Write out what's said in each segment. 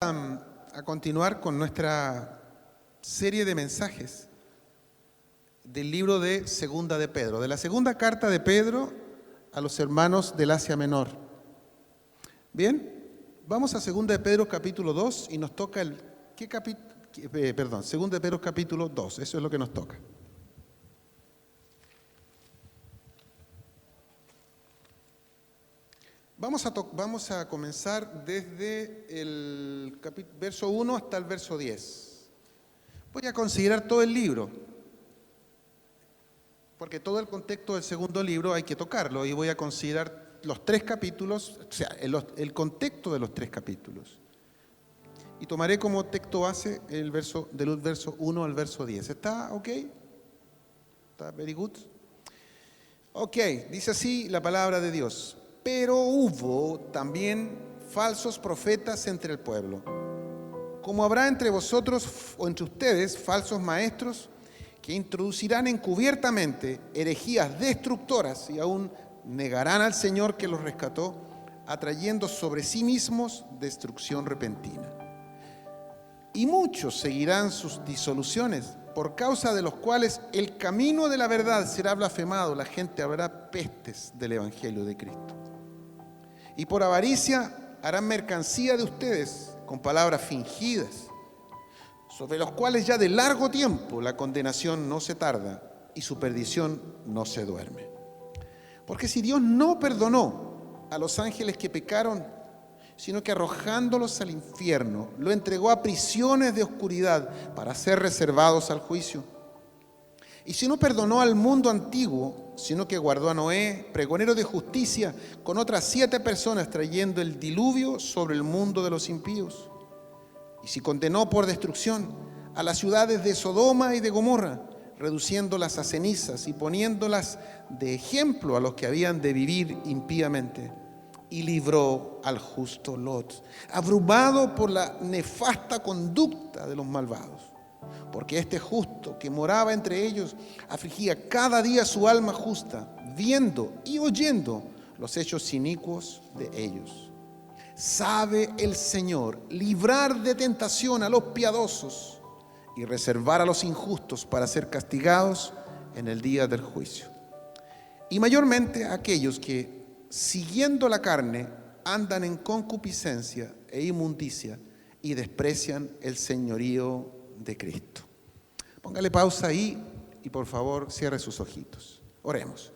A continuar con nuestra serie de mensajes del libro de Segunda de Pedro, de la segunda carta de Pedro a los hermanos del Asia Menor. Bien, vamos a Segunda de Pedro capítulo 2 y nos toca Segunda de Pedro capítulo 2, eso es lo que nos toca. Vamos a comenzar desde el verso 1 hasta el verso 10. Voy a considerar todo el libro, porque todo el contexto del segundo libro hay que tocarlo, y voy a considerar los tres capítulos, o sea, el contexto de los tres capítulos. Y tomaré como texto base del verso 1 al verso 10. ¿Está ok? ¿Está very good? Ok, dice así la palabra de Dios. Pero hubo también falsos profetas entre el pueblo, como habrá entre vosotros o entre ustedes falsos maestros que introducirán encubiertamente herejías destructoras y aún negarán al Señor que los rescató, atrayendo sobre sí mismos destrucción repentina. Y muchos seguirán sus disoluciones, por causa de los cuales el camino de la verdad será blasfemado, la gente hablará pestes del Evangelio de Cristo. Y por avaricia harán mercancía de ustedes con palabras fingidas, sobre los cuales ya de largo tiempo la condenación no se tarda y su perdición no se duerme. Porque si Dios no perdonó a los ángeles que pecaron, sino que arrojándolos al infierno, lo entregó a prisiones de oscuridad para ser reservados al juicio. Y si no perdonó al mundo antiguo, sino que guardó a Noé, pregonero de justicia, con otras 7 personas, trayendo el diluvio sobre el mundo de los impíos. Y si condenó por destrucción a las ciudades de Sodoma y de Gomorra, reduciéndolas a cenizas y poniéndolas de ejemplo a los que habían de vivir impíamente. Y libró al justo Lot, abrumado por la nefasta conducta de los malvados. Porque este justo que moraba entre ellos afligía cada día su alma justa, viendo y oyendo los hechos inicuos de ellos. Sabe el Señor librar de tentación a los piadosos y reservar a los injustos para ser castigados en el día del juicio. Y mayormente a aquellos que, siguiendo la carne, andan en concupiscencia e inmundicia y desprecian el señorío de Cristo. Póngale pausa ahí y por favor cierre sus ojitos. Oremos.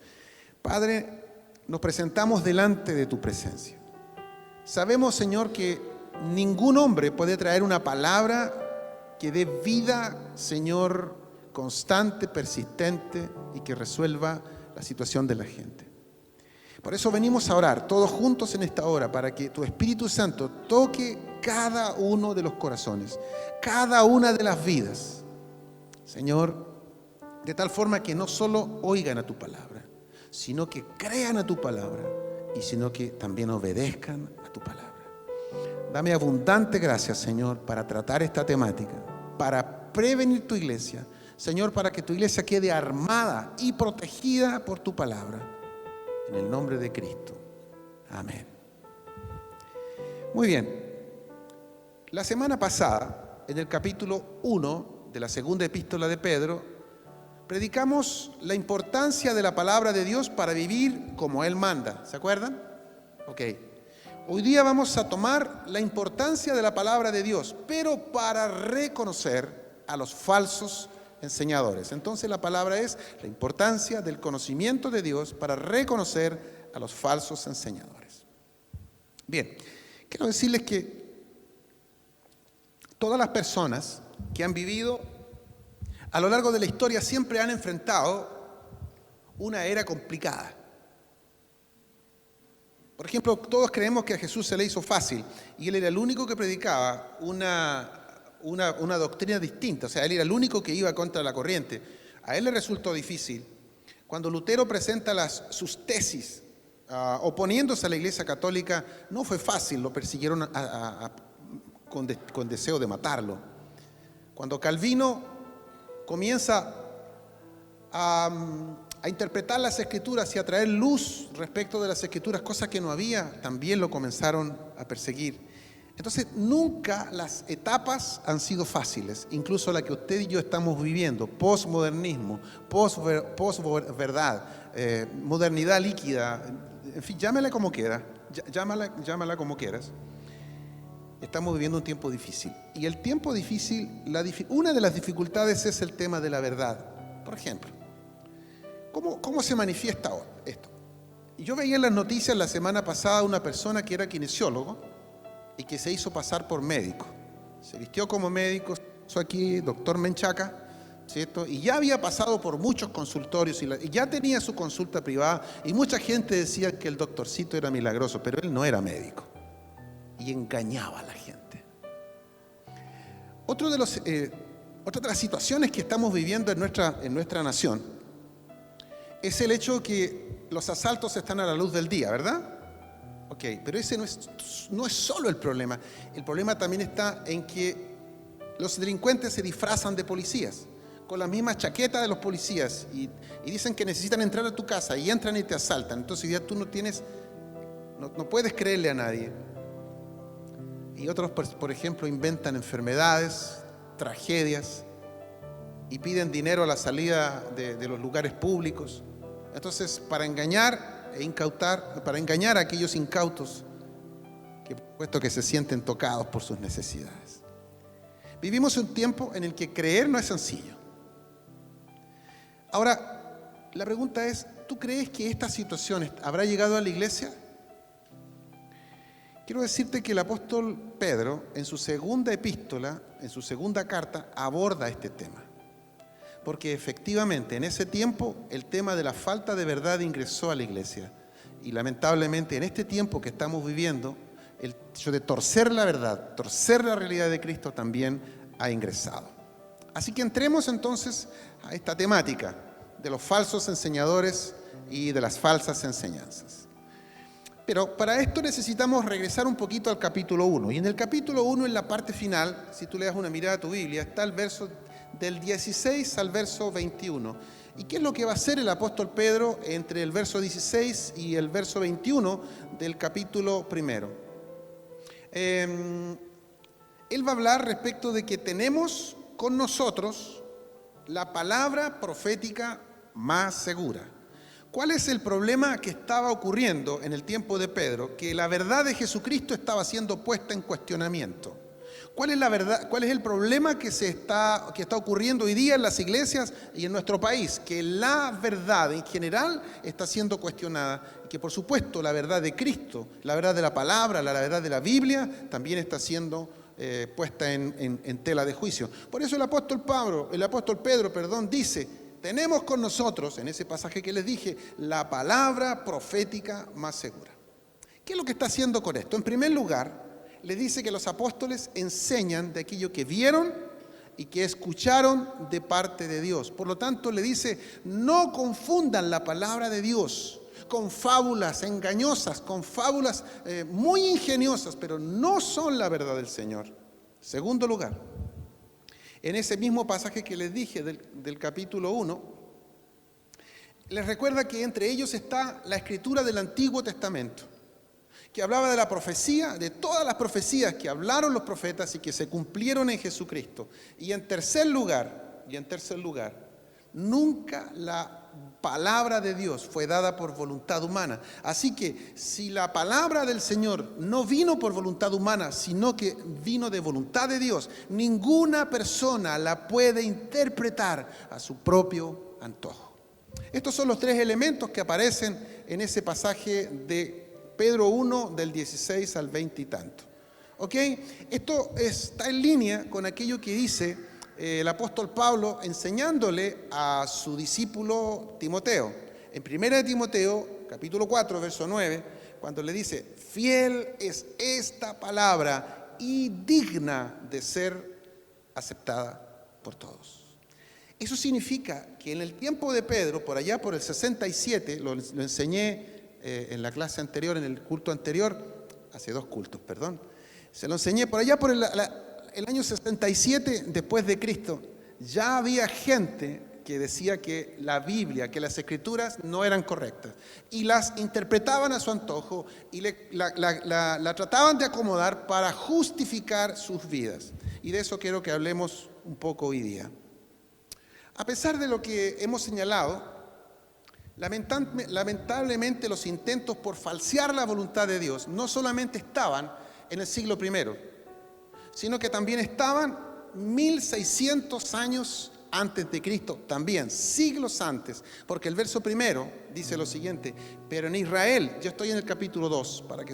Padre, nos presentamos delante de tu presencia. Sabemos, Señor, que ningún hombre puede traer una palabra que dé vida, Señor, constante, persistente y que resuelva la situación de la gente. Por eso venimos a orar todos juntos en esta hora para que tu Espíritu Santo toque cada uno de los corazones, cada una de las vidas, Señor, de tal forma que no solo oigan a tu palabra, sino que crean a tu palabra y sino que también obedezcan a tu palabra. Dame abundante gracia, Señor, para tratar esta temática, para prevenir tu iglesia, Señor, para que tu iglesia quede armada y protegida por tu palabra. En el nombre de Cristo. Amén. Muy bien. La semana pasada, en el capítulo 1 de la segunda epístola de Pedro, predicamos la importancia de la palabra de Dios para vivir como Él manda. ¿Se acuerdan? Ok. Hoy día vamos a tomar la importancia de la palabra de Dios, pero para reconocer a los falsos enseñadores. Entonces la palabra es la importancia del conocimiento de Dios para reconocer a los falsos enseñadores. Bien, quiero decirles que todas las personas que han vivido a lo largo de la historia siempre han enfrentado una era complicada. Por ejemplo, todos creemos que a Jesús se le hizo fácil y Él era el único que predicaba una doctrina distinta, o sea, Él era el único que iba contra la corriente. A Él le resultó difícil. Cuando Lutero presenta sus tesis oponiéndose a la Iglesia Católica, no fue fácil, lo persiguieron con deseo de matarlo. Cuando Calvino comienza a interpretar las Escrituras y a traer luz respecto de las Escrituras, cosas que no había, también lo comenzaron a perseguir. Entonces, nunca las etapas han sido fáciles, incluso la que usted y yo estamos viviendo, posmodernismo, posverdad, modernidad líquida, en fin, llámala como quieras, llámala como quieras. Estamos viviendo un tiempo difícil. Y el tiempo difícil, una de las dificultades es el tema de la verdad. Por ejemplo, ¿cómo se manifiesta esto? Yo veía en las noticias la semana pasada una persona que era kinesiólogo y que se hizo pasar por médico. Se vistió como médico, hizo aquí doctor Menchaca, ¿cierto? Y ya había pasado por muchos consultorios y ya tenía su consulta privada y mucha gente decía que el doctorcito era milagroso, pero él no era médico y engañaba a la gente. Otra de las situaciones que estamos viviendo en nuestra nación es el hecho que los asaltos están a la luz del día, ¿verdad? Ok, pero ese no es solo el problema. El problema también está en que los delincuentes se disfrazan de policías, con las mismas chaquetas de los policías, y dicen que necesitan entrar a tu casa, y entran y te asaltan. Entonces ya tú no puedes creerle a nadie. Y otros, por ejemplo, inventan enfermedades, tragedias, y piden dinero a la salida de los lugares públicos. Entonces, para engañar a aquellos incautos que, puesto que se sienten tocados por sus necesidades. Vivimos un tiempo en el que creer no es sencillo. Ahora, la pregunta es, ¿tú crees que esta situación habrá llegado a la iglesia? Quiero decirte que el apóstol Pedro, en su segunda epístola, en su segunda carta, aborda este tema. Porque efectivamente en ese tiempo el tema de la falta de verdad ingresó a la iglesia. Y lamentablemente en este tiempo que estamos viviendo, el hecho de torcer la verdad, torcer la realidad de Cristo también ha ingresado. Así que entremos entonces a esta temática de los falsos enseñadores y de las falsas enseñanzas. Pero para esto necesitamos regresar un poquito al capítulo 1. Y en el capítulo 1, en la parte final, si tú le das una mirada a tu Biblia, está el verso del 16 al verso 21. ¿Y qué es lo que va a hacer el apóstol Pedro entre el verso 16 y el verso 21 del capítulo 1? Él va a hablar respecto de que tenemos con nosotros la palabra profética más segura. ¿Cuál es el problema que estaba ocurriendo en el tiempo de Pedro? Que la verdad de Jesucristo estaba siendo puesta en cuestionamiento. ¿Cuál es la verdad? ¿Cuál es el problema que está ocurriendo hoy día en las iglesias y en nuestro país? Que la verdad en general está siendo cuestionada y que por supuesto la verdad de Cristo, la verdad de la palabra, la verdad de la Biblia también está siendo puesta en tela de juicio. Por eso el apóstol Pedro, dice: tenemos con nosotros, en ese pasaje que les dije, la palabra profética más segura. ¿Qué es lo que está haciendo con esto? En primer lugar, le dice que los apóstoles enseñan de aquello que vieron y que escucharon de parte de Dios. Por lo tanto, le dice, no confundan la palabra de Dios con fábulas engañosas, con fábulas muy ingeniosas, pero no son la verdad del Señor. Segundo lugar, en ese mismo pasaje que les dije del capítulo 1, les recuerda que entre ellos está la escritura del Antiguo Testamento, que hablaba de la profecía, de todas las profecías que hablaron los profetas y que se cumplieron en Jesucristo. Y en tercer lugar, nunca la palabra de Dios fue dada por voluntad humana. Así que si la palabra del Señor no vino por voluntad humana, sino que vino de voluntad de Dios, ninguna persona la puede interpretar a su propio antojo. Estos son los tres elementos que aparecen en ese pasaje de Pedro 1, del 16 al 20 y tanto. ¿Ok? Esto está en línea con aquello que dice el apóstol Pablo enseñándole a su discípulo Timoteo. En 1 Timoteo, capítulo 4, verso 9, cuando le dice, fiel es esta palabra y digna de ser aceptada por todos. Eso significa que en el tiempo de Pedro, por allá por el 67, lo enseñé en la clase anterior, en el culto anterior, hace 2 cultos, perdón. Se lo enseñé por allá por el año 67 después de Cristo. Ya había gente que decía que la Biblia, que las Escrituras no eran correctas. Y las interpretaban a su antojo y la trataban de acomodar para justificar sus vidas. Y de eso quiero que hablemos un poco hoy día. A pesar de lo que hemos señalado, lamentablemente los intentos por falsear la voluntad de Dios no solamente estaban en el siglo I, sino que también estaban 1600 años antes de Cristo, también siglos antes, porque el verso primero dice lo siguiente: pero en Israel, yo estoy en el capítulo 2 para que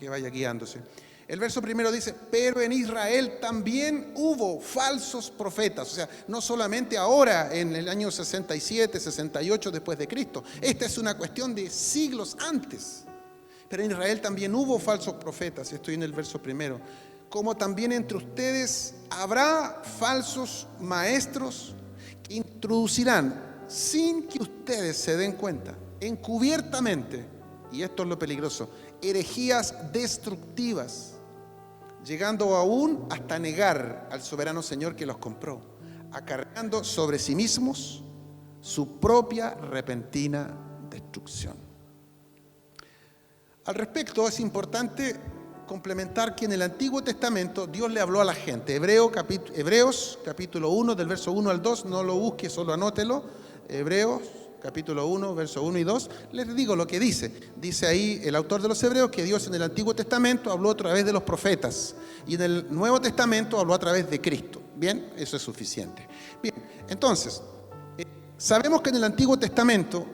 vaya guiándose. El verso primero dice: pero en Israel también hubo falsos profetas. O sea, no solamente ahora en el año 67, 68 después de Cristo. Esta es una cuestión de siglos antes. Pero en Israel también hubo falsos profetas. Estoy en el verso primero. Como también entre ustedes habrá falsos maestros que introducirán, sin que ustedes se den cuenta, encubiertamente, y esto es lo peligroso, herejías destructivas, llegando aún hasta negar al soberano Señor que los compró, acarreando sobre sí mismos su propia repentina destrucción. Al respecto, es importante complementar que en el Antiguo Testamento Dios le habló a la gente. Hebreos capítulo 1, del verso 1 al 2, no lo busque, solo anótelo. Hebreos capítulo 1, verso 1 y 2, les digo lo que dice. Dice ahí el autor de los Hebreos que Dios en el Antiguo Testamento habló a través de los profetas y en el Nuevo Testamento habló a través de Cristo. Bien, eso es suficiente. Bien, entonces, sabemos que en el Antiguo Testamento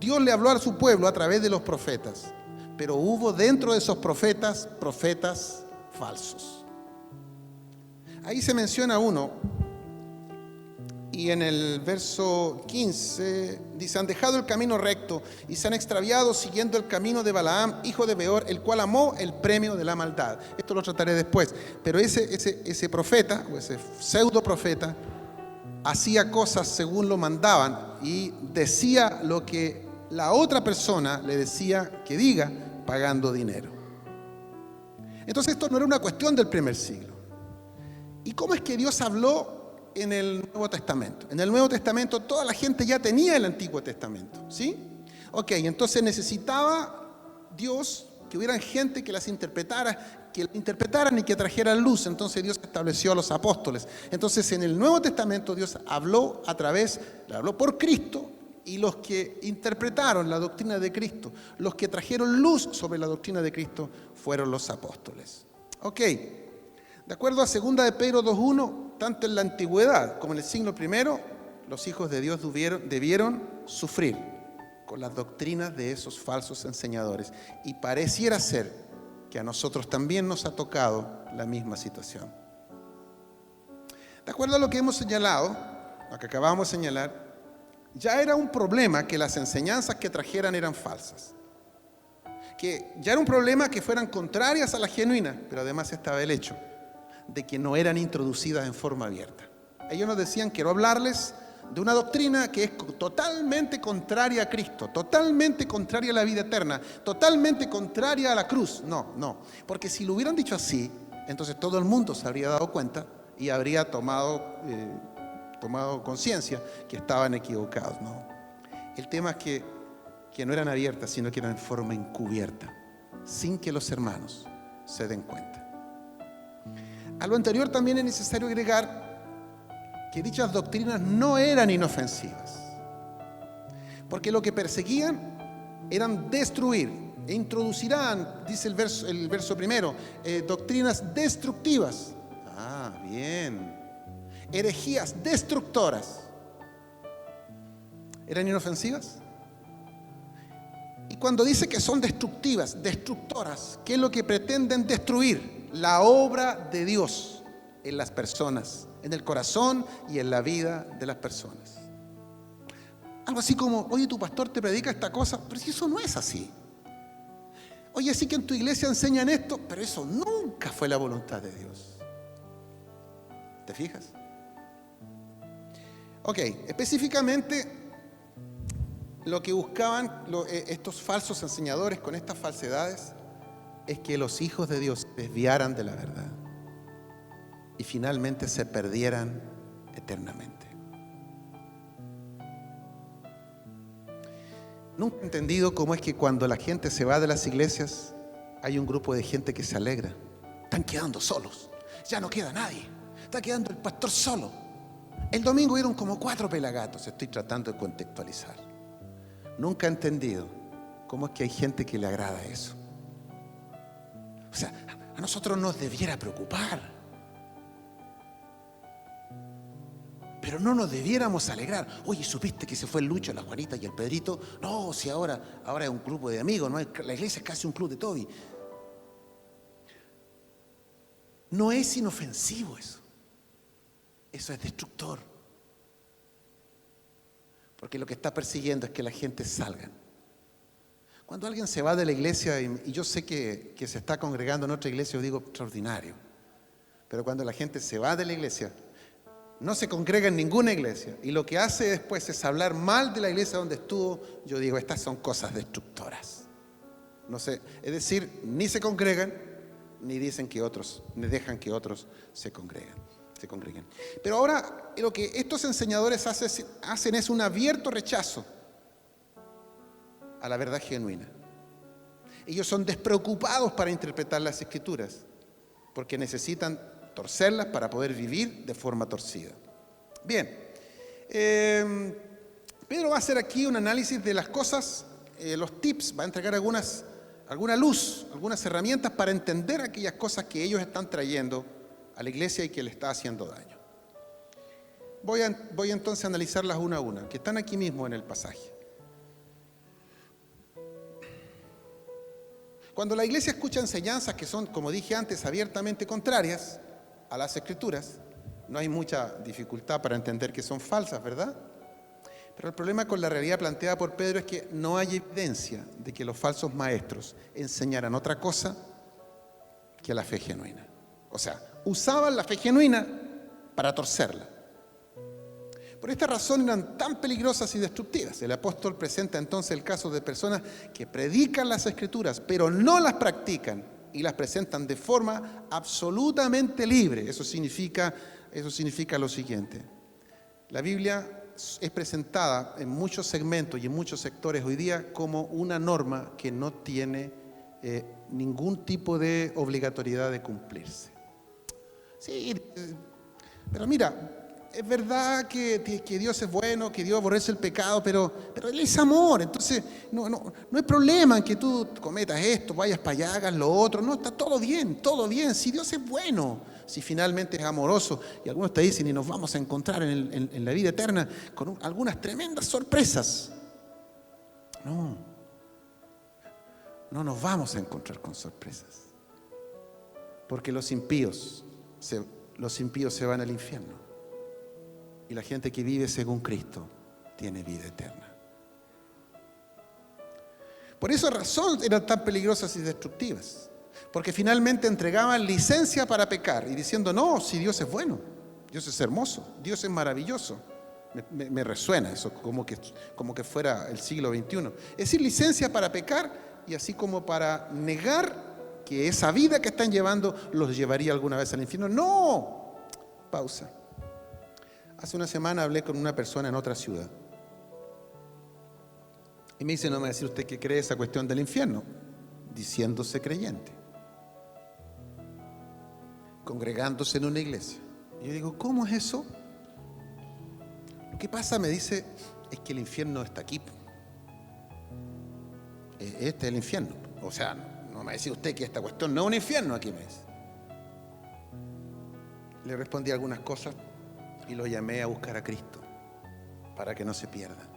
Dios le habló a su pueblo a través de los profetas, pero hubo dentro de esos profetas falsos. Ahí se menciona uno. Y en el verso 15 dice: han dejado el camino recto y se han extraviado siguiendo el camino de Balaam, hijo de Beor, el cual amó el premio de la maldad. Esto lo trataré después. Pero ese profeta, o ese pseudo profeta, hacía cosas según lo mandaban y decía lo que la otra persona le decía que diga, pagando dinero. Entonces esto no era una cuestión del primer siglo. ¿Y cómo es que Dios habló en el Nuevo Testamento? En el Nuevo Testamento toda la gente ya tenía el Antiguo Testamento, ¿sí? Ok, entonces necesitaba Dios que hubieran gente que las interpretaran y que trajeran luz. Entonces Dios estableció a los apóstoles. Entonces en el Nuevo Testamento Dios habló habló por Cristo, y los que interpretaron la doctrina de Cristo, los que trajeron luz sobre la doctrina de Cristo, fueron los apóstoles. Ok, de acuerdo a 2 de Pedro 2:1, tanto en la antigüedad como en el siglo I, los hijos de Dios debieron sufrir con las doctrinas de esos falsos enseñadores. Y pareciera ser que a nosotros también nos ha tocado la misma situación. De acuerdo a lo que hemos señalado, lo que acabamos de señalar, ya era un problema que las enseñanzas que trajeran eran falsas. Que ya era un problema que fueran contrarias a la genuina, pero además estaba el hecho de que no eran introducidas en forma abierta. Ellos nos decían: quiero hablarles de una doctrina que es totalmente contraria a Cristo, totalmente contraria a la vida eterna, totalmente contraria a la cruz. No, porque si lo hubieran dicho así, entonces todo el mundo se habría dado cuenta y habría tomado conciencia que estaban equivocados, ¿no? El tema es que no eran abiertas, sino que eran en forma encubierta, sin que los hermanos se den cuenta. A lo anterior también es necesario agregar que dichas doctrinas no eran inofensivas, porque lo que perseguían eran destruir e introducirán, dice el verso primero, doctrinas destructivas. Bien. Herejías destructoras. ¿Eran inofensivas? Y cuando dice que son destructivas, destructoras, ¿qué es lo que pretenden destruir? La obra de Dios en las personas, en el corazón y en la vida de las personas. Algo así como: oye, tu pastor te predica esta cosa, pero si eso no es así. Oye, sí que en tu iglesia enseñan esto, pero eso nunca fue la voluntad de Dios. ¿Te fijas? Ok, específicamente lo que buscaban estos falsos enseñadores con estas falsedades es que los hijos de Dios se desviaran de la verdad y finalmente se perdieran eternamente. Nunca he entendido cómo es que cuando la gente se va de las iglesias, hay un grupo de gente que se alegra. Están quedando solos, ya no queda nadie, está quedando el pastor solo. El domingo hubieron como 4 pelagatos, estoy tratando de contextualizar. Nunca he entendido cómo es que hay gente que le agrada eso. O sea, a nosotros nos debiera preocupar, pero no nos debiéramos alegrar. Oye, ¿supiste que se fue el Lucho, la Juanita y el Pedrito? No, si ahora es un grupo de amigos, ¿no? La iglesia es casi un club de Toby. No es inofensivo eso. Eso es destructor. Porque lo que está persiguiendo es que la gente salga. Cuando alguien se va de la iglesia, y yo sé que se está congregando en otra iglesia, yo digo extraordinario. Pero cuando la gente se va de la iglesia, no se congrega en ninguna iglesia, y lo que hace después es hablar mal de la iglesia donde estuvo, yo digo, estas son cosas destructoras. No sé, es decir, ni se congregan, ni dicen que otros, ni dejan que otros se congreguen. Pero ahora lo que estos enseñadores hacen es un abierto rechazo a la verdad genuina. Ellos son despreocupados para interpretar las Escrituras, porque necesitan torcerlas para poder vivir de forma torcida. Bien, Pedro va a hacer aquí un análisis de las cosas, los tips, va a entregar alguna luz, algunas herramientas para entender aquellas cosas que ellos están trayendo a la iglesia y que le está haciendo daño. Voy entonces a analizarlas una a una, que están aquí mismo en el pasaje. Cuando la iglesia escucha enseñanzas que son, como dije antes, abiertamente contrarias a las Escrituras, no hay mucha dificultad para entender que son falsas, ¿verdad? Pero el problema con la realidad planteada por Pedro es que no hay evidencia de que los falsos maestros enseñaran otra cosa que la fe genuina. O sea, usaban la fe genuina para torcerla. Por esta razón eran tan peligrosas y destructivas. El apóstol presenta entonces el caso de personas que predican las Escrituras, pero no las practican y las presentan de forma absolutamente libre. Eso significa lo siguiente. La Biblia es presentada en muchos segmentos y en muchos sectores hoy día como una norma que no tiene ningún tipo de obligatoriedad de cumplirse. Sí, pero mira, es verdad que Dios es bueno, que Dios aborrece el pecado, pero Él es amor. Entonces no hay problema en que tú cometas esto, vayas para allá, hagas lo otro. No, está todo bien, todo bien. Si Dios es bueno, si finalmente es amoroso, y algunos te dicen, y nos vamos a encontrar en la vida eterna con algunas tremendas sorpresas. No nos vamos a encontrar con sorpresas, porque los impíos se van al infierno. Y la gente que vive según Cristo tiene vida eterna. Por esa razón eran tan peligrosas y destructivas. Porque finalmente entregaban licencia para pecar y diciendo, no, si Dios es bueno, Dios es hermoso, Dios es maravilloso. Me resuena eso, como que fuera el siglo XXI. Es decir, licencia para pecar y así como para negar que esa vida que están llevando los llevaría alguna vez al infierno. ¡No! Pausa. Hace una semana hablé con una persona en otra ciudad. Y me dice, no me va a decir usted que cree esa cuestión del infierno, diciéndose creyente, congregándose en una iglesia. Y yo digo, ¿cómo es eso? Lo que pasa, me dice, es que el infierno está aquí. Este es el infierno. O sea, no me va a decir usted que esta cuestión no es un infierno aquí, me dice. Le respondí algunas cosas y lo llamé a buscar a Cristo para que no se pierda.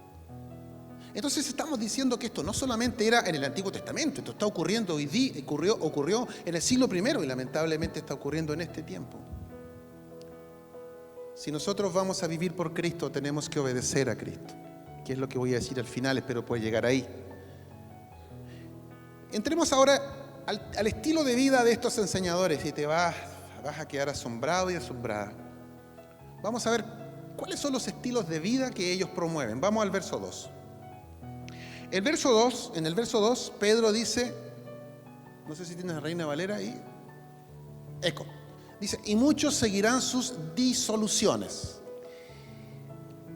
Entonces estamos diciendo que esto no solamente era en el Antiguo Testamento, esto está ocurriendo hoy día, ocurrió en el siglo I y lamentablemente está ocurriendo en este tiempo. Si nosotros vamos a vivir por Cristo, tenemos que obedecer a Cristo, que es lo que voy a decir al final, espero poder llegar ahí. Entremos ahora al estilo de vida de estos enseñadores y te vas a quedar asombrado y asombrada. Vamos a ver cuáles son los estilos de vida que ellos promueven. Vamos al verso 2. En el verso 2, Pedro dice, no sé si tienes a Reina Valera ahí, dice, y muchos seguirán sus disoluciones.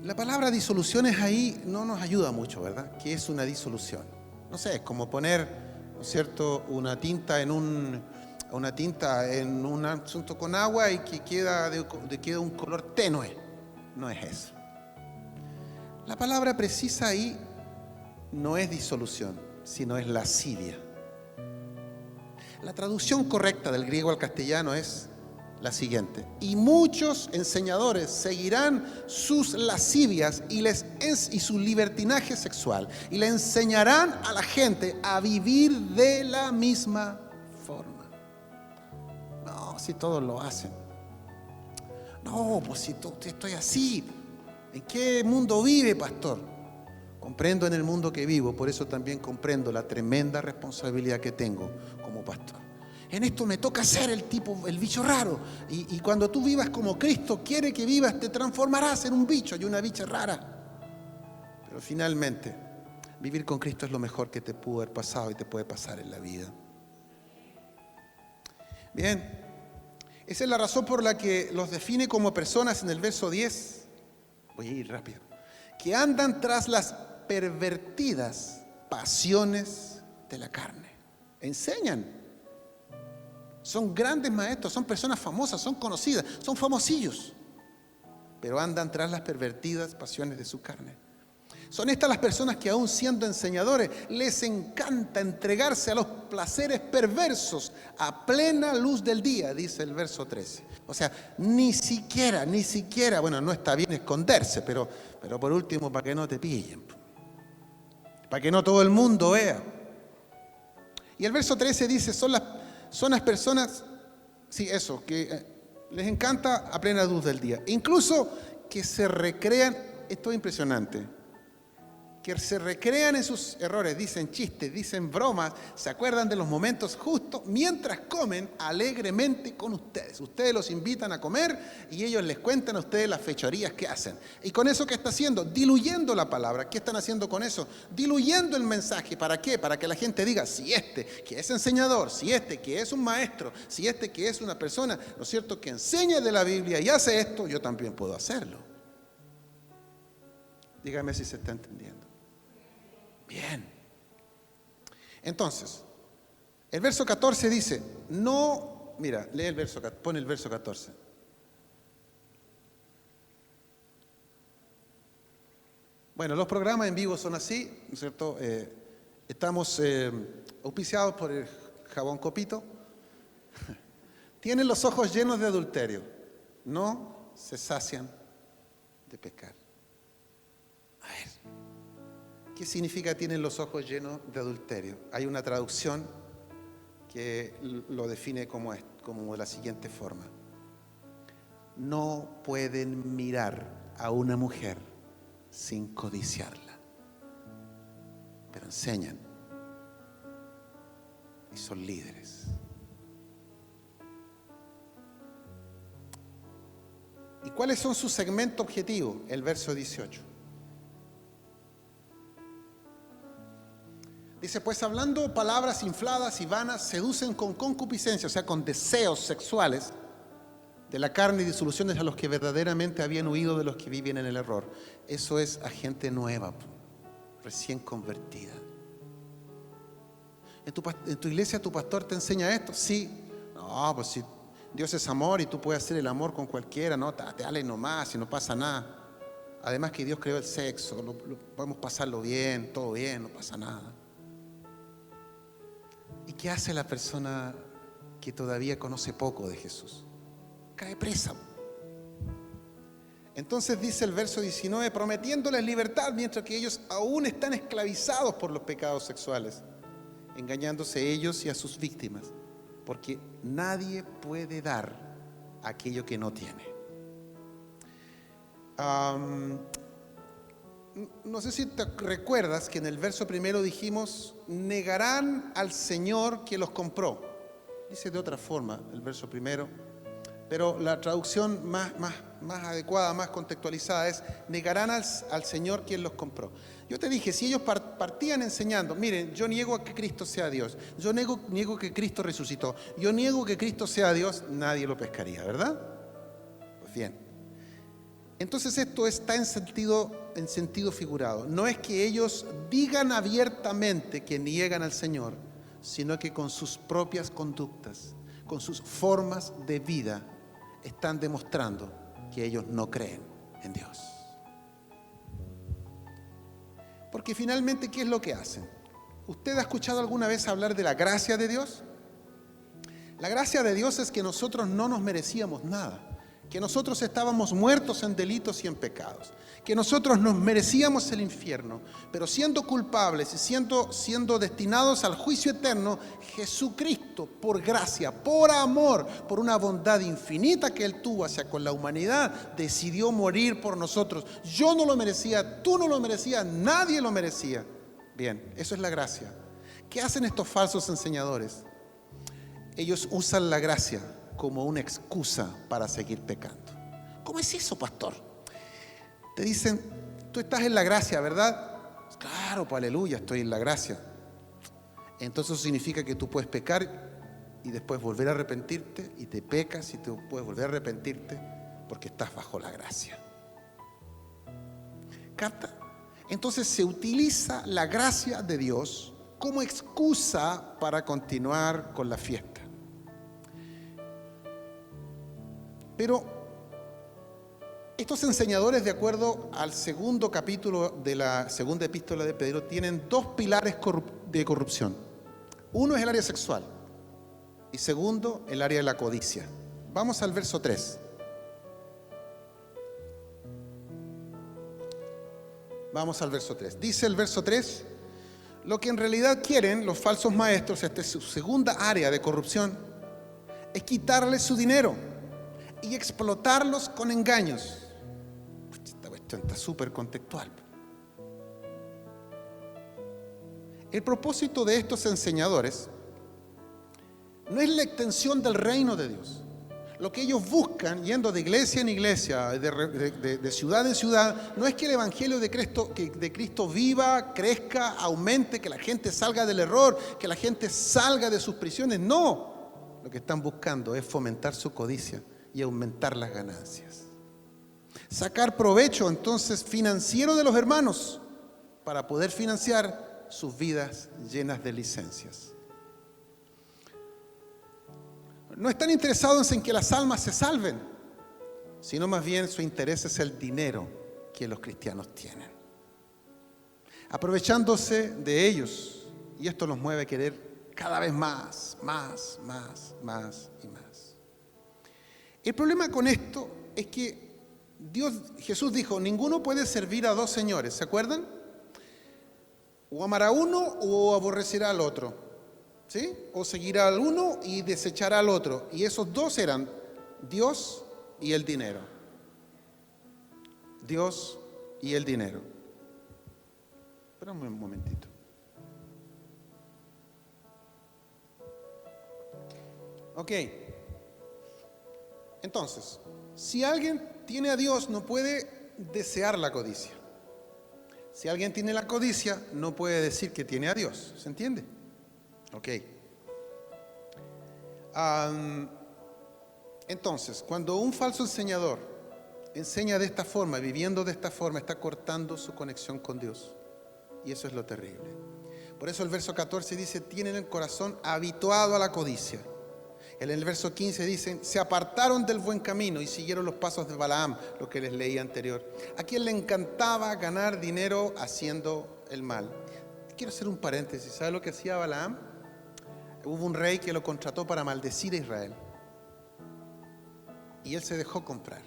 La palabra disoluciones ahí no nos ayuda mucho, ¿verdad? ¿Qué es una disolución? No sé, es como poner, ¿no es cierto?, una tinta en un asunto con agua y que queda un color tenue. No es eso. La palabra precisa ahí no es disolución, sino es lascivia. La traducción correcta del griego al castellano es la siguiente: y muchos enseñadores seguirán sus lascivias y su libertinaje sexual, y le enseñarán a la gente a vivir de la misma forma. No, si todos lo hacen. No, pues si estoy así. ¿En qué mundo vive, pastor? Comprendo en el mundo que vivo, por eso también comprendo la tremenda responsabilidad que tengo como pastor. En esto me toca ser el bicho raro. Y cuando tú vivas como Cristo quiere que vivas, te transformarás en un bicho y una bicha rara. Pero finalmente, vivir con Cristo es lo mejor que te pudo haber pasado y te puede pasar en la vida. Bien, esa es la razón por la que los define como personas en el verso 10. Voy a ir rápido. Que andan tras las pervertidas pasiones de la carne. Enseñan. Son grandes maestros, son personas famosas, son conocidas, son famosillos. Pero andan tras las pervertidas pasiones de su carne. Son estas las personas que aún siendo enseñadores les encanta entregarse a los placeres perversos a plena luz del día, dice el verso 13. O sea, ni siquiera, bueno, no está bien esconderse, pero por último para que no te pillen, para que no todo el mundo vea. Y el verso 13 dice, son las personas, sí, eso, que les encanta a plena luz del día. Incluso que se recrean, esto es impresionante, que se recrean en sus errores, dicen chistes, dicen bromas, se acuerdan de los momentos justos mientras comen alegremente con ustedes. Ustedes los invitan a comer y ellos les cuentan a ustedes las fechorías que hacen. ¿Y con eso qué está haciendo? Diluyendo la palabra. ¿Qué están haciendo con eso? Diluyendo el mensaje. ¿Para qué? Para que la gente diga, si este que es enseñador, si este que es un maestro, si este que es una persona, ¿no es cierto?, que enseña de la Biblia y hace esto, yo también puedo hacerlo. Dígame si se está entendiendo. Bien. Entonces, el verso 14 dice, no, mira, lee el verso, pone el verso 14. Bueno, los programas en vivo son así, ¿no es cierto? Estamos auspiciados por el jabón Copito. Tienen los ojos llenos de adulterio, no se sacian de pecar. A ver. ¿Qué significa tienen los ojos llenos de adulterio? Hay una traducción que lo define como de la siguiente forma. No pueden mirar a una mujer sin codiciarla, pero enseñan y son líderes. ¿Y cuáles son sus segmentos objetivos? El verso 18. Dice, pues hablando palabras infladas y vanas, seducen con concupiscencia, o sea, con deseos sexuales de la carne y disoluciones a los que verdaderamente habían huido de los que viven en el error. Eso es a gente nueva, recién convertida. ¿En tu iglesia tu pastor te enseña esto? Sí. No, pues si Dios es amor y tú puedes hacer el amor con cualquiera, no, dale nomás y no pasa nada. Además que Dios creó el sexo, podemos pasarlo bien, todo bien, no pasa nada. ¿Y qué hace la persona que todavía conoce poco de Jesús? Cae presa. Entonces dice el verso 19, prometiéndoles libertad mientras que ellos aún están esclavizados por los pecados sexuales, engañándose ellos y a sus víctimas, porque nadie puede dar aquello que no tiene. No sé si te recuerdas que en el verso primero dijimos, negarán al Señor que los compró. Dice de otra forma el verso primero, pero la traducción más adecuada, más contextualizada es, negarán al Señor quien los compró. Yo te dije, si ellos partían enseñando, miren, yo niego a que Cristo sea Dios, yo niego que Cristo resucitó, yo niego que Cristo sea Dios, nadie lo pescaría, ¿verdad? Pues bien. Entonces esto está en sentido figurado. No es que ellos digan abiertamente que niegan al Señor, sino que con sus propias conductas, con sus formas de vida, están demostrando que ellos no creen en Dios. Porque finalmente, ¿qué es lo que hacen? ¿Usted ha escuchado alguna vez hablar de la gracia de Dios? La gracia de Dios es que nosotros no nos merecíamos nada, que nosotros estábamos muertos en delitos y en pecados, que nosotros nos merecíamos el infierno, pero siendo culpables y siendo destinados al juicio eterno, Jesucristo, por gracia, por amor, por una bondad infinita que Él tuvo hacia con la humanidad, decidió morir por nosotros. Yo no lo merecía, tú no lo merecías, nadie lo merecía. Bien, eso es la gracia. ¿Qué hacen estos falsos enseñadores? Ellos usan la gracia como una excusa para seguir pecando. ¿Cómo es eso, pastor? Te dicen, tú estás en la gracia, ¿verdad? Claro, pues aleluya, estoy en la gracia. Entonces eso significa que tú puedes pecar y después volver a arrepentirte, y te pecas y te puedes volver a arrepentirte porque estás bajo la gracia. ¿Capta? Entonces se utiliza la gracia de Dios como excusa para continuar con la fiesta. Pero estos enseñadores, de acuerdo al segundo capítulo de la segunda epístola de Pedro, tienen dos pilares de corrupción. Uno es el área sexual y segundo, el área de la codicia. Vamos al verso 3. Vamos al verso 3. Dice el verso 3, lo que en realidad quieren los falsos maestros, esta es su segunda área de corrupción, es quitarles su dinero y explotarlos con engaños. Esta cuestión está súper contextual. El propósito de estos enseñadores no es la extensión del reino de Dios. Lo que ellos buscan, yendo de iglesia en iglesia, de ciudad en ciudad, no es que el evangelio de Cristo viva, crezca, aumente, que la gente salga del error, que la gente salga de sus prisiones. No, lo que están buscando es fomentar su codicia y aumentar las ganancias. Sacar provecho entonces financiero de los hermanos para poder financiar sus vidas llenas de licencias. No están interesados en que las almas se salven, sino más bien su interés es el dinero que los cristianos tienen. Aprovechándose de ellos, y esto los mueve a querer cada vez más y más. El problema con esto es que Jesús dijo, ninguno puede servir a dos señores, ¿se acuerdan? O amará a uno o aborrecerá al otro, ¿sí? O seguirá al uno y desechará al otro. Y esos dos eran Dios y el dinero. Dios y el dinero. Espérame un momentito. Ok. Entonces, si alguien tiene a Dios, no puede desear la codicia. Si alguien tiene la codicia, no puede decir que tiene a Dios. ¿Se entiende? Ok. Entonces, cuando un falso enseñador enseña de esta forma, viviendo de esta forma, está cortando su conexión con Dios. Y eso es lo terrible. Por eso el verso 14 dice, tienen el corazón habituado a la codicia. En el verso 15 dicen, se apartaron del buen camino y siguieron los pasos de Balaam, lo que les leí anterior. A quien le encantaba ganar dinero haciendo el mal. Quiero hacer un paréntesis. ¿Sabe lo que hacía Balaam? Hubo un rey que lo contrató para maldecir a Israel. Y él se dejó comprar.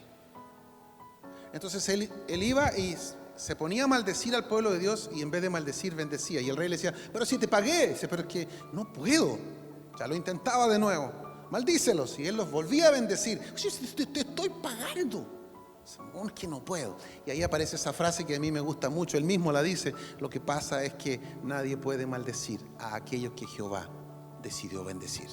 Entonces él iba y se ponía a maldecir al pueblo de Dios y en vez de maldecir, bendecía. Y el rey le decía, pero si te pagué. Dice, pero es que no puedo. Ya lo intentaba de nuevo. Maldícelos. Y él los volvía a bendecir. Te estoy pagando. No, es que no puedo. Y ahí aparece esa frase que a mí me gusta mucho. Él mismo la dice. Lo que pasa es que nadie puede maldecir a aquellos que Jehová decidió bendecir.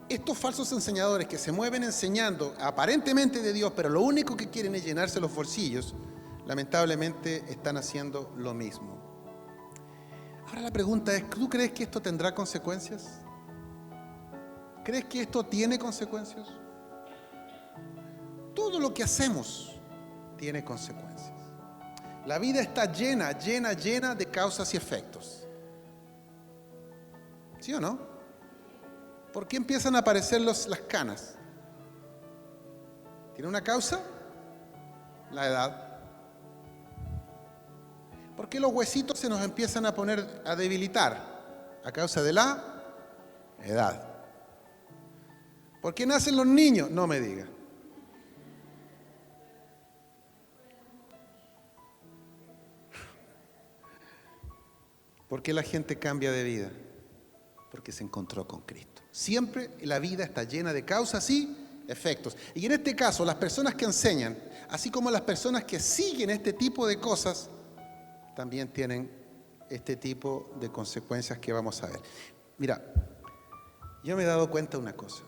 Estos falsos enseñadores que se mueven enseñando aparentemente de Dios, pero lo único que quieren es llenarse los bolsillos, lamentablemente están haciendo lo mismo. Ahora la pregunta es, ¿tú crees que esto tendrá consecuencias? ¿Crees que esto tiene consecuencias? Todo lo que hacemos tiene consecuencias. La vida está llena de causas y efectos. ¿Sí o no? ¿Por qué empiezan a aparecer las canas? ¿Tiene una causa? La edad. ¿Por qué los huesitos se nos empiezan a poner a debilitar? A causa de la edad. ¿Por qué nacen los niños? No me diga. ¿Por qué la gente cambia de vida? Porque se encontró con Cristo. Siempre la vida está llena de causas y efectos. Y en este caso, las personas que enseñan, así como las personas que siguen este tipo de cosas, también tienen este tipo de consecuencias que vamos a ver. Mira, yo me he dado cuenta de una cosa.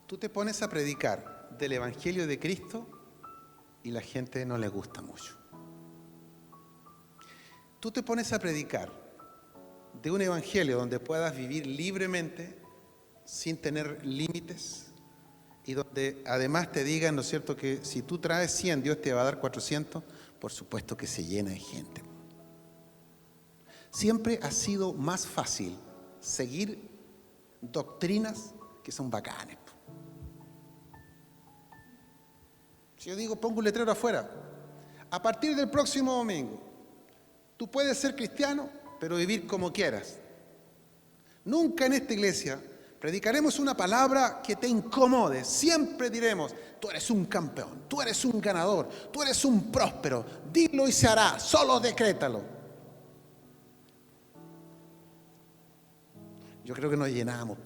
Tú te pones a predicar del Evangelio de Cristo y la gente no le gusta mucho. Tú te pones a predicar de un evangelio donde puedas vivir libremente, sin tener límites, y donde además te digan, ¿no es cierto?, que si tú traes 100, Dios te va a dar 400, por supuesto que se llena de gente. Siempre ha sido más fácil seguir doctrinas que son bacanes. Si yo digo, pongo un letrero afuera, a partir del próximo domingo, tú puedes ser cristiano, pero vivir como quieras. Nunca en esta iglesia predicaremos una palabra que te incomode. Siempre diremos, tú eres un campeón, tú eres un ganador, tú eres un próspero. Dilo y se hará, solo decrétalo. Yo creo que nos llenamos.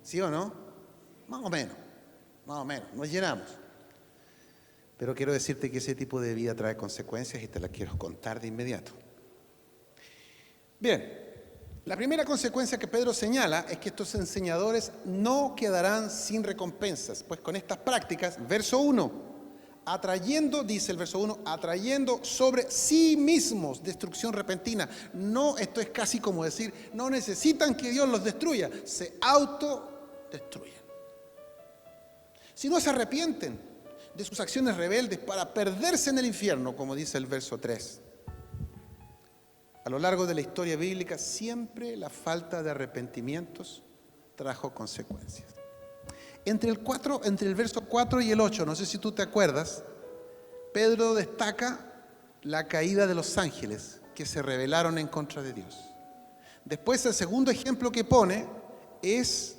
¿Sí o no? Más o menos, nos llenamos. Pero quiero decirte que ese tipo de vida trae consecuencias y te las quiero contar de inmediato. Bien, la primera consecuencia que Pedro señala es que estos enseñadores no quedarán sin recompensas, pues con estas prácticas, verso 1, atrayendo, dice el verso 1, atrayendo sobre sí mismos destrucción repentina. No, esto es casi como decir, no necesitan que Dios los destruya, se autodestruyen. Si no se arrepienten de sus acciones rebeldes para perderse en el infierno, como dice el verso 3. A lo largo de la historia bíblica, siempre la falta de arrepentimientos trajo consecuencias. Entre el verso 4 y el 8, no sé si tú te acuerdas, Pedro destaca la caída de los ángeles que se rebelaron en contra de Dios. Después, el segundo ejemplo que pone es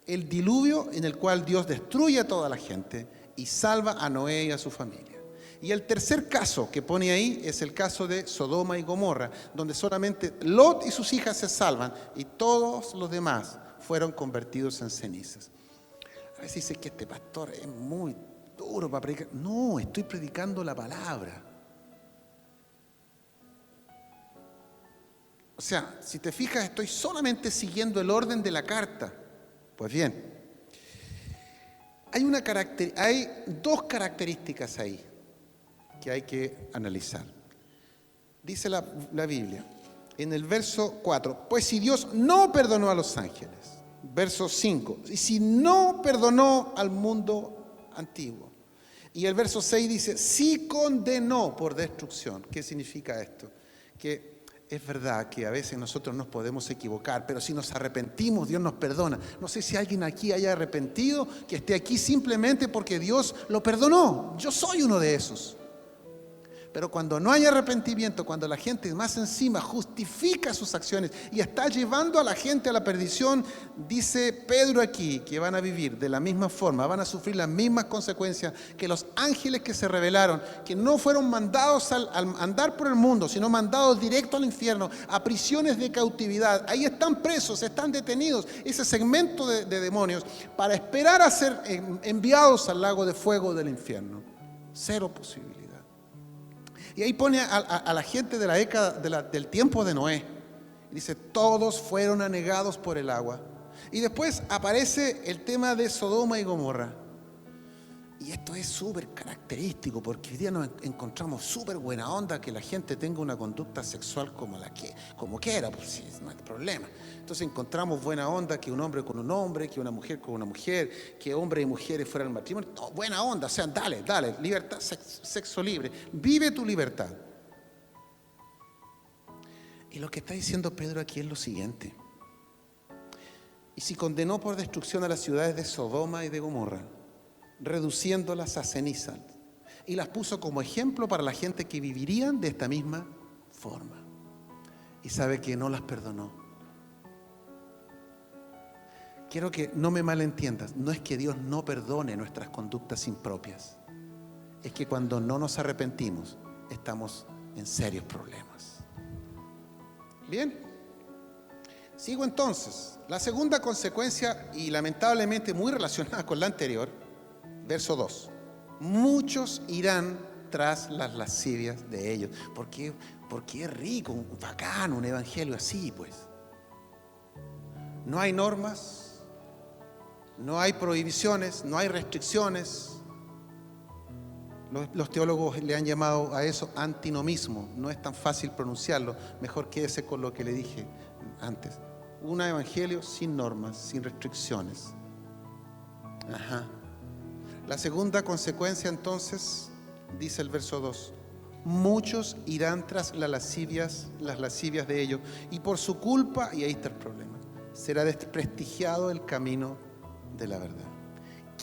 el diluvio en el cual Dios destruye a toda la gente y salva a Noé y a su familia. Y el tercer caso que pone ahí es el caso de Sodoma y Gomorra, donde solamente Lot y sus hijas se salvan y todos los demás fueron convertidos en cenizas. A veces dice que este pastor es muy duro para predicar. No, estoy predicando la palabra. O sea, si te fijas, estoy solamente siguiendo el orden de la carta. Pues bien, hay dos características ahí que hay que analizar. Dice la Biblia en el verso 4, pues si Dios no perdonó a los ángeles, verso 5, y si no perdonó al mundo antiguo, y el verso 6 dice, sí condenó por destrucción. ¿Qué significa esto? Que es verdad que a veces nosotros nos podemos equivocar, pero si nos arrepentimos, Dios nos perdona. No sé si alguien aquí haya arrepentido, que esté aquí simplemente porque Dios lo perdonó. Yo soy uno de esos. Pero cuando no hay arrepentimiento, cuando la gente más encima justifica sus acciones y está llevando a la gente a la perdición, dice Pedro aquí que van a vivir de la misma forma, van a sufrir las mismas consecuencias que los ángeles que se rebelaron, que no fueron mandados al andar por el mundo, sino mandados directo al infierno, a prisiones de cautividad. Ahí están presos, están detenidos, ese segmento de demonios, para esperar a ser enviados al lago de fuego del infierno. Cero posibilidad. Y ahí pone a la gente de la década del tiempo de Noé. Dice, todos fueron anegados por el agua. Y después aparece el tema de Sodoma y Gomorra. Y esto es súper característico porque hoy día nos encontramos súper buena onda que la gente tenga una conducta sexual como quiera, pues sí, no hay problema. Entonces encontramos buena onda que un hombre con un hombre, que una mujer con una mujer, que hombres y mujeres fuera del matrimonio. No, buena onda, o sea, dale, libertad, sexo libre, vive tu libertad. Y lo que está diciendo Pedro aquí es lo siguiente: y si condenó por destrucción a las ciudades de Sodoma y de Gomorra, reduciéndolas a cenizas, y las puso como ejemplo para la gente que vivirían de esta misma forma. Y sabe que no las perdonó. Quiero que no me malentiendas, no es que Dios no perdone nuestras conductas impropias, es que cuando no nos arrepentimos estamos en serios problemas. Bien, sigo entonces. La segunda consecuencia, y lamentablemente muy relacionada con la anterior, verso 2. Muchos irán tras las lascivias de ellos. Porque es rico, bacán, un evangelio así, pues. No hay normas, no hay prohibiciones, no hay restricciones. Los teólogos le han llamado a eso antinomismo. No es tan fácil pronunciarlo. Mejor quédese con lo que le dije antes. Un evangelio sin normas, sin restricciones. Ajá. La segunda consecuencia entonces, dice el verso 2, muchos irán tras las lascivias de ellos, y por su culpa, y ahí está el problema, será desprestigiado el camino de la verdad.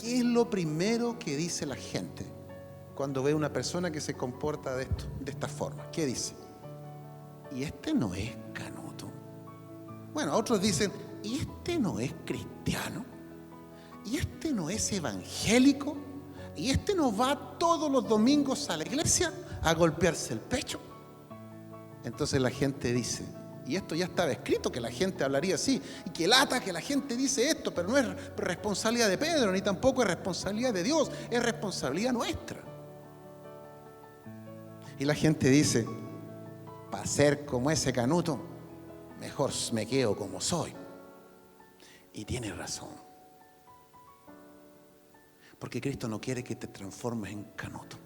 ¿Qué es lo primero que dice la gente cuando ve a una persona que se comporta de esta forma? ¿Qué dice? Y este no es canuto. Bueno, otros dicen, y este no es cristiano. Y este no es evangélico, y este no va todos los domingos a la iglesia a golpearse el pecho. Entonces la gente dice, y esto ya estaba escrito que la gente hablaría así, y que lata que la gente dice esto, pero no es responsabilidad de Pedro, ni tampoco es responsabilidad de Dios, es responsabilidad nuestra. Y la gente dice, para ser como ese canuto, mejor me quedo como soy. Y tiene razón. Porque Cristo no quiere que te transformes en canuto.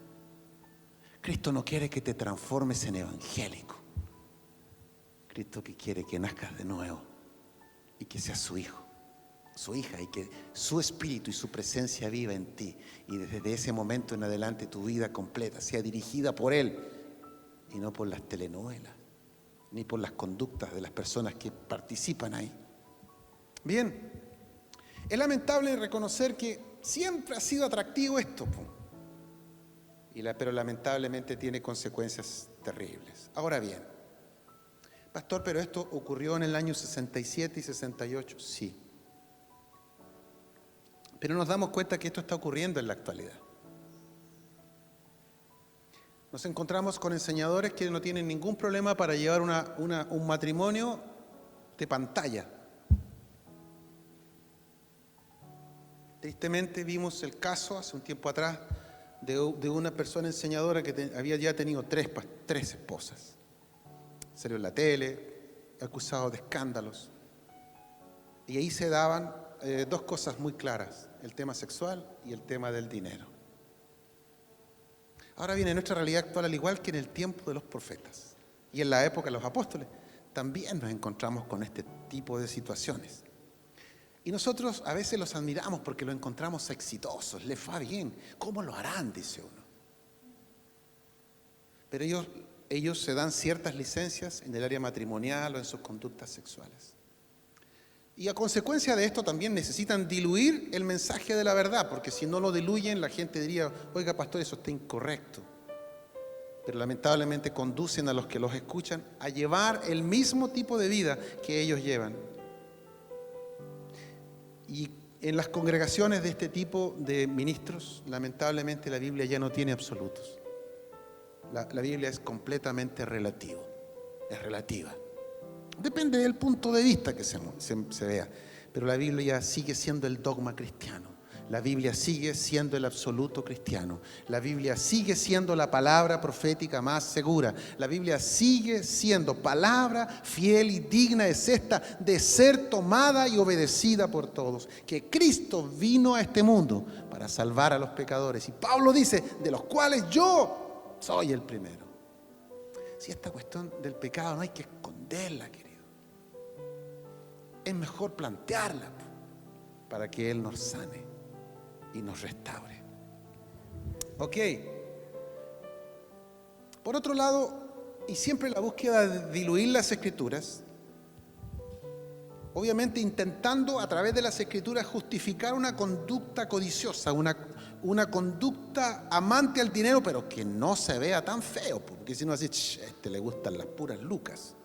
Cristo no quiere que te transformes en evangélico. Cristo que quiere que nazcas de nuevo y que seas su hijo, su hija, y que su espíritu y su presencia viva en ti. Y desde ese momento en adelante tu vida completa sea dirigida por Él y no por las telenovelas, ni por las conductas de las personas que participan ahí. Bien, es lamentable reconocer que siempre ha sido atractivo esto, pero lamentablemente tiene consecuencias terribles. Ahora bien, pastor, ¿pero esto ocurrió en el año 67 y 68? Sí. Pero nos damos cuenta que esto está ocurriendo en la actualidad. Nos encontramos con enseñadores que no tienen ningún problema para llevar un matrimonio de pantalla. Tristemente vimos el caso hace un tiempo atrás de una persona enseñadora que había ya tenido tres esposas. Salió en la tele, acusado de escándalos. Y ahí se daban dos cosas muy claras: el tema sexual y el tema del dinero. Ahora bien, en nuestra realidad actual, al igual que en el tiempo de los profetas y en la época de los apóstoles, también nos encontramos con este tipo de situaciones. Y nosotros a veces los admiramos porque los encontramos exitosos, les va bien. ¿Cómo lo harán?, dice uno. Pero ellos se dan ciertas licencias en el área matrimonial o en sus conductas sexuales. Y a consecuencia de esto también necesitan diluir el mensaje de la verdad, porque si no lo diluyen, la gente diría, oiga, pastor, eso está incorrecto. Pero lamentablemente conducen a los que los escuchan a llevar el mismo tipo de vida que ellos llevan. Y en las congregaciones de este tipo de ministros, lamentablemente la Biblia ya no tiene absolutos. La Biblia es completamente relativa. Depende del punto de vista que se vea, pero la Biblia sigue siendo el dogma cristiano. La Biblia sigue siendo el absoluto cristiano. La Biblia sigue siendo la palabra profética más segura. La Biblia sigue siendo palabra fiel y digna es esta de ser tomada y obedecida por todos. Que Cristo vino a este mundo para salvar a los pecadores. Y Pablo dice, de los cuales yo soy el primero. Si esta cuestión del pecado no hay que esconderla, querido. Es mejor plantearla para que Él nos sane y nos restaure. Ok. Por otro lado, y siempre la búsqueda de diluir las Escrituras, obviamente intentando a través de las Escrituras justificar una conducta codiciosa, una conducta amante al dinero, pero que no se vea tan feo, porque si no así, a este le gustan las puras lucas.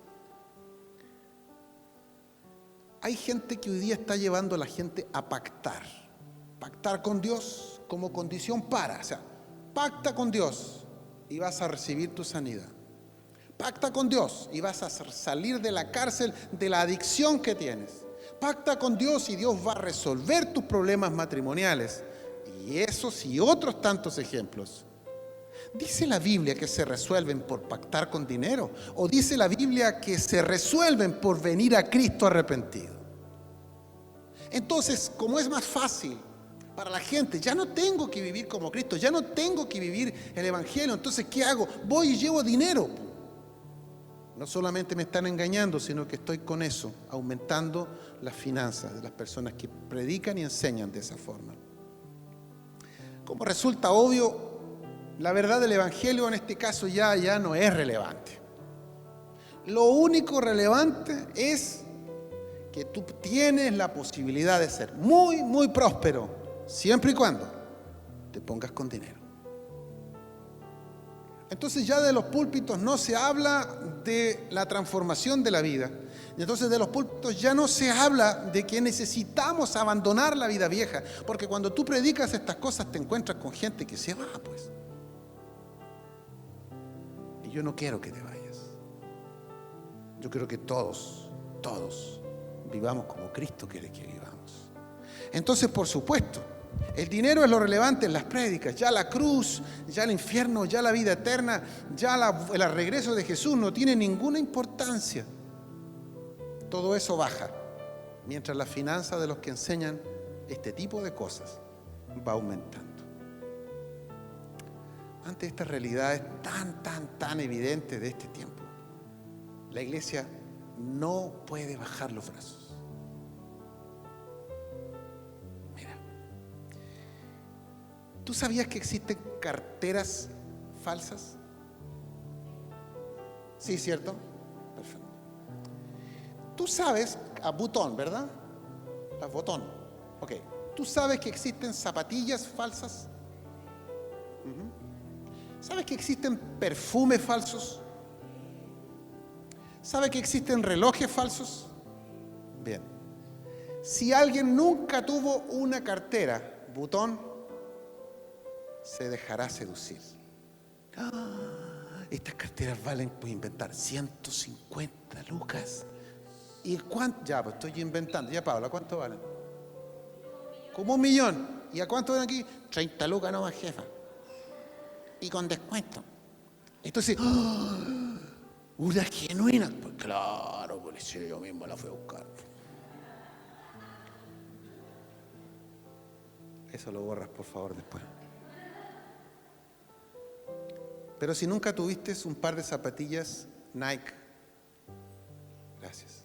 Hay gente que hoy día está llevando a la gente a pactar con Dios como condición para, o sea, pacta con Dios y vas a recibir tu sanidad. Pacta con Dios y vas a salir de la cárcel de la adicción que tienes. Pacta con Dios y Dios va a resolver tus problemas matrimoniales. Y esos y otros tantos ejemplos. ¿Dice la Biblia que se resuelven por pactar con dinero? ¿O dice la Biblia que se resuelven por venir a Cristo arrepentido? Entonces, como es más fácil para la gente, ya no tengo que vivir como Cristo, ya no tengo que vivir el Evangelio, entonces ¿qué hago? Voy y llevo dinero. No solamente me están engañando, sino que estoy con eso, aumentando las finanzas de las personas que predican y enseñan de esa forma. Como resulta obvio, la verdad del Evangelio en este caso ya no es relevante. Lo único relevante es que tú tienes la posibilidad de ser muy, muy próspero, siempre y cuando te pongas con dinero. Entonces ya de los púlpitos no se habla de la transformación de la vida. Y entonces de los púlpitos ya no se habla de que necesitamos abandonar la vida vieja. Porque cuando tú predicas estas cosas te encuentras con gente que se va, pues. Y yo no quiero que te vayas. Yo quiero que todos vivamos como Cristo quiere que vivamos. Entonces, por supuesto, el dinero es lo relevante en las prédicas. Ya la cruz, ya el infierno, ya la vida eterna, ya el regreso de Jesús no tiene ninguna importancia. Todo eso baja, mientras la finanza de los que enseñan este tipo de cosas va aumentando. Ante estas realidades tan evidentes de este tiempo, la iglesia no puede bajar los brazos. Mira, ¿tú sabías que existen carteras falsas? Sí, ¿cierto? Perfecto. Tú sabes, a botón, ¿verdad? A botón. Ok. ¿Tú sabes que existen zapatillas falsas? ¿Sabes que existen perfumes falsos? ¿Sabes que existen relojes falsos? Bien. Si alguien nunca tuvo una cartera, botón, se dejará seducir. Estas carteras valen, pues inventar, 150 lucas. ¿Y cuánto? Ya, pues estoy inventando. Ya, Paula, ¿cuánto valen? Como 1 millón. ¿Y a cuánto ven aquí? 30 lucas nomás, jefa. Y con descuento. Entonces, una genuina. Pues claro, policía, yo mismo la fui a buscar. Eso lo borras, por favor, después. Pero si nunca tuviste un par de zapatillas Nike, gracias.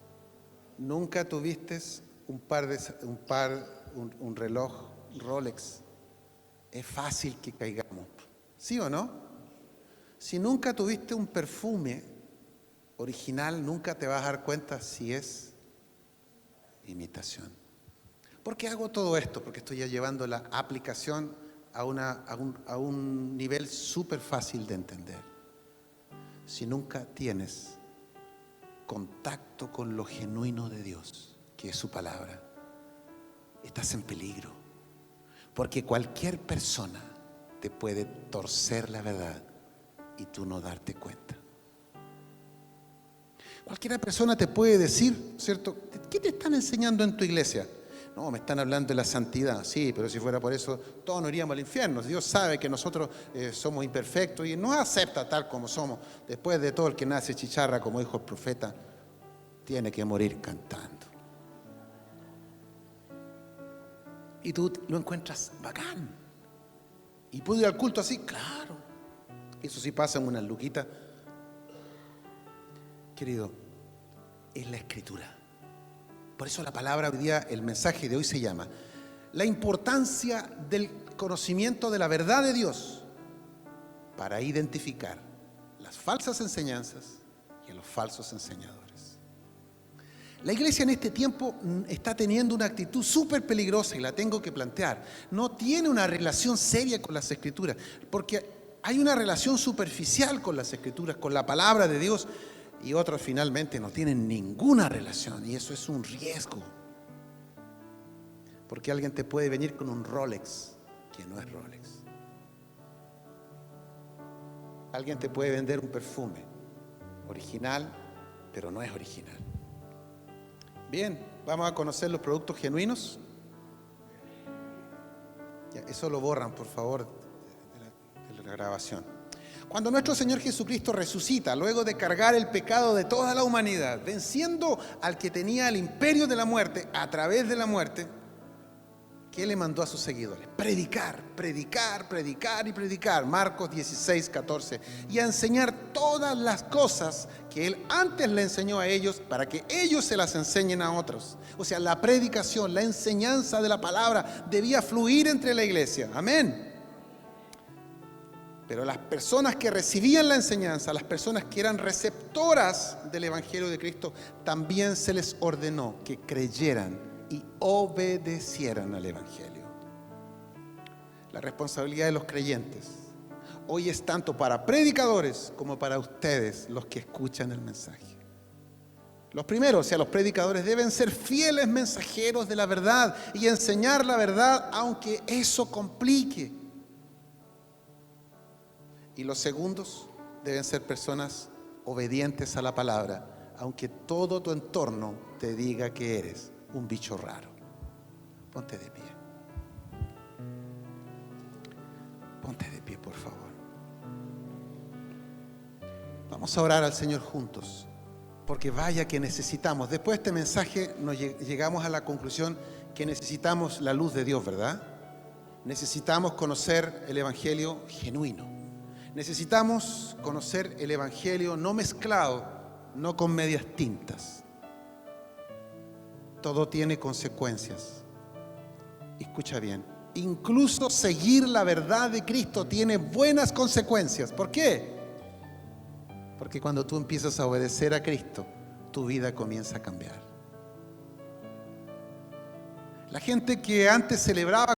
Nunca tuviste un reloj Rolex, es fácil que caigamos. ¿Sí o no? Si nunca tuviste un perfume original, nunca te vas a dar cuenta si es imitación. ¿Por qué hago todo esto? Porque estoy ya llevando la aplicación a un nivel súper fácil de entender. Si nunca tienes contacto con lo genuino de Dios, que es su palabra, estás en peligro. Porque cualquier persona te puede torcer la verdad y tú no darte cuenta. Cualquier persona te puede decir, ¿cierto? ¿Qué te están enseñando en tu iglesia? No, me están hablando de la santidad. Sí, pero si fuera por eso, todos nos iríamos al infierno. Dios sabe que nosotros somos imperfectos y nos acepta tal como somos. Después de todo, el que nace chicharra, como dijo el profeta, tiene que morir cantando. Y tú lo encuentras bacán. ¿Y puedo ir al culto así? Claro. Eso sí pasa en una luquita. Querido, es la Escritura. Por eso la palabra hoy día, el mensaje de hoy se llama la importancia del conocimiento de la verdad de Dios para identificar las falsas enseñanzas y a los falsos enseñadores. La iglesia en este tiempo está teniendo una actitud súper peligrosa y la tengo que plantear. No tiene una relación seria con las Escrituras, porque hay una relación superficial con las Escrituras, con la palabra de Dios, y otros finalmente no tienen ninguna relación, y eso es un riesgo. Porque alguien te puede venir con un Rolex que no es Rolex. Alguien te puede vender un perfume original, pero no es original. Bien, vamos a conocer los productos genuinos. Ya, eso lo borran, por favor, de la grabación. Cuando nuestro Señor Jesucristo resucita, luego de cargar el pecado de toda la humanidad, venciendo al que tenía el imperio de la muerte a través de la muerte, ¿qué le mandó a sus seguidores? Predicar, predicar, predicar y predicar. Marcos 16, 14. Y a enseñar todas las cosas que Él antes le enseñó a ellos para que ellos se las enseñen a otros. O sea, la predicación, la enseñanza de la palabra debía fluir entre la iglesia. Amén. Pero las personas que recibían la enseñanza, las personas que eran receptoras del Evangelio de Cristo, también se les ordenó que creyeran y obedecieran al Evangelio. La responsabilidad de los creyentes hoy es tanto para predicadores como para ustedes, los que escuchan el mensaje. Los primeros, o sea, los predicadores deben ser fieles mensajeros de la verdad y enseñar la verdad aunque eso complique. Y los segundos deben ser personas obedientes a la palabra, aunque todo tu entorno te diga que eres un bicho raro. Ponte de pie. Ponte de pie, por favor. Vamos a orar al Señor juntos, porque vaya que necesitamos. Después de este mensaje llegamos a la conclusión que necesitamos la luz de Dios, ¿verdad? Necesitamos conocer el Evangelio genuino. Necesitamos conocer el Evangelio no mezclado, no con medias tintas. Todo tiene consecuencias. Escucha bien, incluso seguir la verdad de Cristo tiene buenas consecuencias. ¿Por qué? Porque cuando tú empiezas a obedecer a Cristo, tu vida comienza a cambiar. La gente que antes celebraba